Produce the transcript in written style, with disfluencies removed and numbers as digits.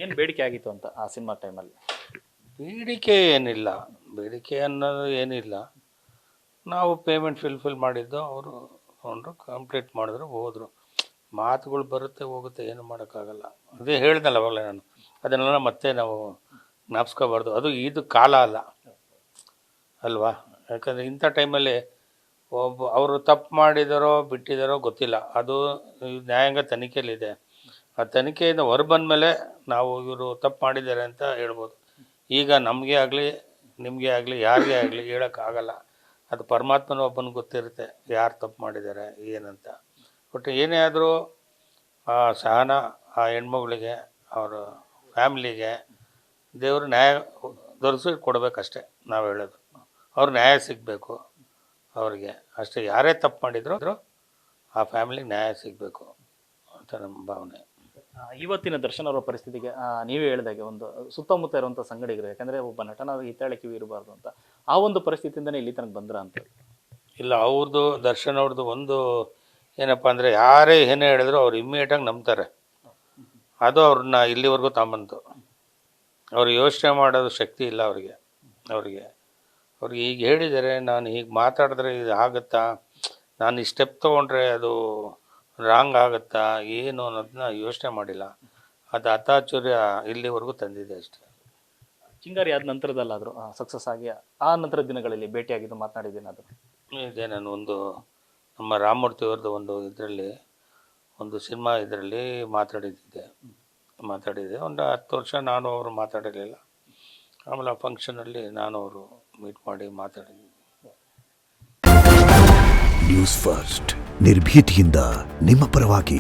ಏನು ಬೇಡಿಕೆ ಆಗಿತ್ತು ಅಂತ ಆ ಸಿನಿಮಾ ಟೈಮಲ್ಲಿ? ಬೇಡಿಕೆ ಏನಿಲ್ಲ, ಬೇಡಿಕೆ ಅನ್ನೋದು ಏನಿಲ್ಲ. ನಾವು ಪೇಮೆಂಟ್ ಫಿಲ್ ಮಾಡಿದ್ದು, ಅವರು ತೊಗೊಂಡ್ರು, ಕಂಪ್ಲೀಟ್ ಮಾಡಿದ್ರು, ಹೋದರು. ಮಾತುಗಳು ಬರುತ್ತೆ ಹೋಗುತ್ತೆ, ಏನು ಮಾಡೋಕ್ಕಾಗಲ್ಲ. ಅದೇ ಹೇಳ್ದಲ್ಲ ಅವಾಗಲೇ ನಾನು, ಅದನ್ನೆಲ್ಲ ಮತ್ತೆ ನಾವು ಜ್ಞಾಪಿಸ್ಕೋಬಾರ್ದು. ಅದು ಇದು ಕಾಲ ಅಲ್ಲ ಅಲ್ವಾ? ಯಾಕಂದರೆ ಇಂಥ ಟೈಮಲ್ಲಿ ಅವರು ತಪ್ಪು ಮಾಡಿದಾರೋ ಬಿಟ್ಟಿದ್ದಾರೋ ಗೊತ್ತಿಲ್ಲ. ಅದು ನ್ಯಾಯಾಂಗ ತನಿಖೆಯಲ್ಲಿದೆ. ಆ ತನಿಖೆಯಿಂದ ಹೊರಬಂದ ನಾವು ಇವರು ತಪ್ಪು ಮಾಡಿದ್ದಾರೆ ಅಂತ ಹೇಳ್ಬೋದು. ಈಗ ನಮಗೆ ಆಗಲಿ ನಿಮಗೆ ಆಗಲಿ ಯಾರಿಗೇ ಆಗಲಿ ಹೇಳೋಕ್ಕಾಗಲ್ಲ. ಅದು ಪರಮಾತ್ಮನ ಒಬ್ಬನಿಗೆ ಗೊತ್ತಿರುತ್ತೆ ಯಾರು ತಪ್ಪು ಮಾಡಿದ್ದಾರೆ ಏನಂತ. ಬಟ್ ಏನೇ ಆದರೂ ಆ ಸಹನ, ಆ ಹೆಣ್ಮಗಳಿಗೆ, ಅವರ ಫ್ಯಾಮ್ಲಿಗೆ ದೇವರು ನ್ಯಾಯ ದೊರಕಿಸಿ ಕೊಡಬೇಕಷ್ಟೇ ನಾವು ಹೇಳೋದು. ಅವ್ರು ನ್ಯಾಯ ಸಿಗಬೇಕು ಅವ್ರಿಗೆ ಅಷ್ಟೇ. ಯಾರೇ ತಪ್ಪು ಮಾಡಿದ್ರು ಆ ಫ್ಯಾಮಿಲಿಗೆ ನ್ಯಾಯ ಸಿಗಬೇಕು ಅಂತ ನಮ್ಮ ಭಾವನೆ. ಇವತ್ತಿನ ದರ್ಶನ್ ಅವರ ಪರಿಸ್ಥಿತಿಗೆ ನೀವೇ ಹೇಳಿದಾಗೆ ಒಂದು ಸುತ್ತಮುತ್ತ ಇರುವಂಥ ಸಂಗಡಿಗರು, ಯಾಕಂದರೆ ಒಬ್ಬ ನಟನ ಹಿತ್ತಾಳೆ ಕಿವಿ ಇರಬಾರ್ದು ಅಂತ, ಆ ಒಂದು ಪರಿಸ್ಥಿತಿಯಿಂದನೇ ಇಲ್ಲಿ ತನಕ ಬಂದ್ರ ಅಂತ? ಇಲ್ಲ, ಅವ್ರದ್ದು ದರ್ಶನ್ ಅವ್ರದ್ದು ಒಂದು ಏನಪ್ಪ ಅಂದರೆ, ಯಾರೇ ಏನೇ ಹೇಳಿದ್ರು ಅವ್ರು ಇಮ್ಮಿಡಿಯೇಟಾಗಿ ನಂಬ್ತಾರೆ. ಅದು ಅವ್ರನ್ನ ಇಲ್ಲಿವರೆಗೂ ತಗೊಂಬಂತು. ಅವ್ರು ಯೋಚನೆ ಮಾಡೋದು ಶಕ್ತಿ ಇಲ್ಲ ಅವ್ರಿಗೆ. ಅವ್ರಿಗೆ ಈಗ ಹೇಳಿದ್ದಾರೆ, ನಾನು ಹೀಗೆ ಮಾತಾಡಿದ್ರೆ ಇದು ಆಗುತ್ತಾ, ನಾನು ಈ ಸ್ಟೆಪ್ ತೊಗೊಂಡ್ರೆ ಅದು ರಾಂಗ್ ಆಗುತ್ತಾ ಏನು ಅನ್ನೋದನ್ನ ಯೋಚನೆ ಮಾಡಿಲ್ಲ. ಅದು ಅತಾಚುರ್ಯ ಇಲ್ಲಿವರೆಗೂ ತಂದಿದೆ ಅಷ್ಟೇ. ಚಿಂಗಾರಿ ಆದ ನಂತರದಲ್ಲಾದರೂ ಸಕ್ಸಸ್ ಆಗಿ ಆ ನಂತರದ ದಿನಗಳಲ್ಲಿ ಭೇಟಿಯಾಗಿದ್ದು ಮಾತನಾಡಿದ್ದೇನೆ. ಅದು ಇದೆ, ನಾನು ಒಂದು ನಮ್ಮ ರಾಮಮೂರ್ತಿ ಅವ್ರದ್ದು ಒಂದು ಇದರಲ್ಲಿ ಒಂದು ಸಿನಿಮಾ ಇದರಲ್ಲಿ ಮಾತಾಡಿದ್ದೆ. ಒಂದು 10 ವರ್ಷ ನಾನು ಅವರು ಮಾತಾಡಿರಲಿಲ್ಲ. ಆಮೇಲೆ ಆ ಫಂಕ್ಷನಲ್ಲಿ ನಾನು ಅವರು ಮೀಟ್ ಮಾಡಿ ಮಾತಾಡಿದ್ದೆ. ನ್ಯೂಸ್ ಫಸ್ಟ್, ನಿರ್ಭೀತಿಯಿಂದ ನಿಮ್ಮ ಪರವಾಗಿ.